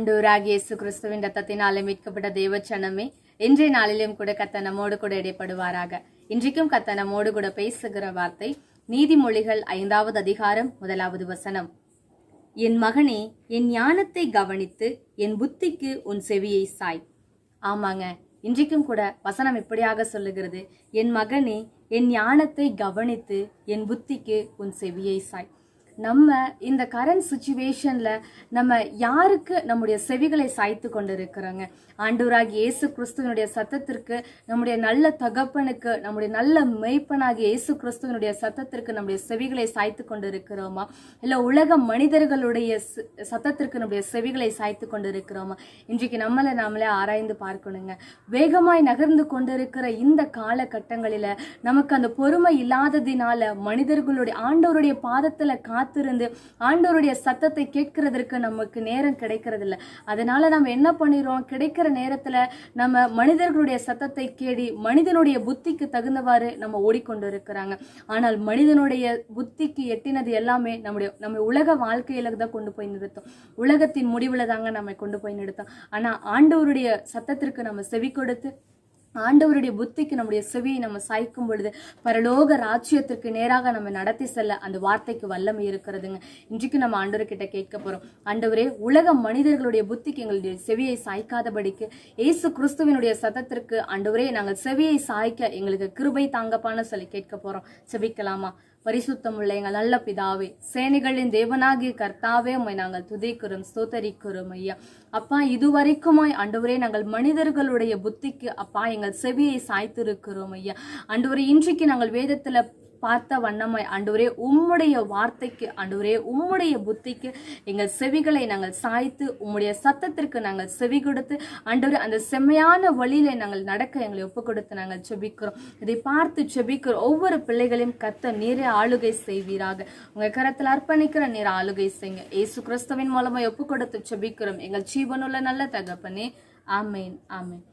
ஆண்டவராகிய இயேசு கிறிஸ்துவின் ரத்தத்தினாலே மீட்கப்பட்ட தேவச்சனமே, இன்றைய நாளிலும் கூட கர்த்தர் நம்மோடு கூட இடைப்படுவாராக. இன்றைக்கும் கர்த்தர் நம்மோடு கூட பேசுகிற வார்த்தை நீதிமொழிகள் 5வது அதிகாரம் 1வது வசனம். என் மகனே, என் ஞானத்தை கவனித்து என் புத்திக்கு உன் செவியை சாய். ஆமாங்க, இன்றைக்கும் கூட வசனம் இப்படியாக சொல்லுகிறது, என் மகனே, என் ஞானத்தை கவனித்து என் புத்திக்கு உன் செவியை சாய். நம்ம இந்த கரண்ட் சுச்சுவேஷன்ல நம்ம யாருக்கு நம்முடைய செவிகளை சாய்த்து கொண்டு இருக்கிறோங்க? ஆண்டவராகிய இயேசு கிறிஸ்துவனுடைய சத்தத்திற்கு, நம்முடைய நல்ல தகப்பனுக்கு, நம்முடைய நல்ல மெய்ப்பனாகிய இயேசு கிறிஸ்துவனுடைய சத்தத்திற்கு நம்முடைய செவிகளை சாய்த்து கொண்டு இருக்கிறோமா? இல்ல உலக மனிதர்களுடைய சத்தத்திற்கு நம்முடைய செவிகளை சாய்த்து கொண்டு இருக்கிறோமா? இன்றைக்கு நாமளே ஆராய்ந்து பார்க்கணுங்க. வேகமாய் நகர்ந்து கொண்டிருக்கிற இந்த காலகட்டங்களில நமக்கு அந்த பொறுமை இல்லாததினால மனிதர்களுடைய ஆண்டவருடைய பாதத்துல காத்திருந்து ஆண்டவருடைய சத்தத்தை கேட்கிறதற்கு நமக்கு நேரம் கிடைக்கிறது இல்லை. அதனால நம்ம என்ன பண்ணிடுறோம்? கிடைக்கிற நேரத்துல நம்ம மனிதர்களுடைய சத்தத்தை கேடி மனிதனுடைய புத்திக்கு தகுந்தவாறு நம்ம ஓடிக்கொண்டு இருக்கிறாங்க. ஆனால் மனிதனுடைய புத்திக்கு எட்டினது எல்லாமே நம்ம உலக வாழ்க்கையில தான் கொண்டு போய் நிறுத்தும். உலகத்தின் முடிவுல தாங்க நம்ம கொண்டு போய் நிறுத்தும். ஆனா ஆண்டவருடைய சத்தத்திற்கு நம்ம செவி கொடுத்து ஆண்டவருடைய புத்திக்கு நம்முடைய செவியை நம்ம சாய்க்கும் பொழுது பரலோக ராஜ்யத்திற்கு நேராக நம்ம நடத்தி செல்ல அந்த வார்த்தைக்கு வல்லமை இருக்கிறதுங்க. இன்றைக்கு நம்ம ஆண்டவர்கிட்ட கேட்க போறோம், ஆண்டவரே, உலக மனிதர்களுடைய புத்திக்கு எங்களுடைய செவியை சாய்க்காதபடிக்கு இயேசு கிறிஸ்துவினுடைய சத்தத்திற்கு ஆண்டவரே நாங்கள் செவியை சாய்க்க எங்களுக்கு கிருபை தாங்கப்பான்னு சொல்லி கேட்க போறோம். செபிக்கலாமா? பரிசுத்தமுள்ள எங்கள் நல்ல பிதாவே, சேனைகளின் தேவனாகிய கர்த்தாவே, உம்மை நாங்கள் துதிக்கிறோம், ஸ்தோத்தரிக்கிறோம் ஐயா. அப்பா, இதுவரைக்குமாய் ஆண்டவரே நாங்கள் மனிதர்களுடைய புத்திக்கு அப்பா எங்கள் செவியை சாய்த்திருக்கிறோம் ஐயா. ஆண்டவரே, இன்றைக்கு நாங்கள் வேதத்துல பார்த்த வண்ணமாய் ஆண்டவரே உம்முடைய வார்த்தைக்கு, ஆண்டவரே உம்முடைய புத்திக்கு எங்கள் செவிகளை நாங்கள் சாய்த்து உம்முடைய சத்தத்திற்கு நாங்கள் செவி கொடுத்து ஆண்டவரே அந்த செம்மையான வழியில நாங்கள் நடக்க எங்களை ஒப்பு கொடுத்து நாங்கள் செபிக்கிறோம். இதை பார்த்து செபிக்கிறோம் ஒவ்வொரு பிள்ளைகளையும் கர்த்தர் நீரே ஆளுகை செய்வீராக. உங்க கரத்தில் அர்ப்பணிக்கிற நீர் ஆளுகை செய்யுங்க. இயேசு கிறிஸ்துவின் மூலமா ஒப்பு கொடுத்து செபிக்கிறோம் எங்கள் ஜீவனுள்ள நல்ல தகப்பனே. ஆமேன், ஆமேன்.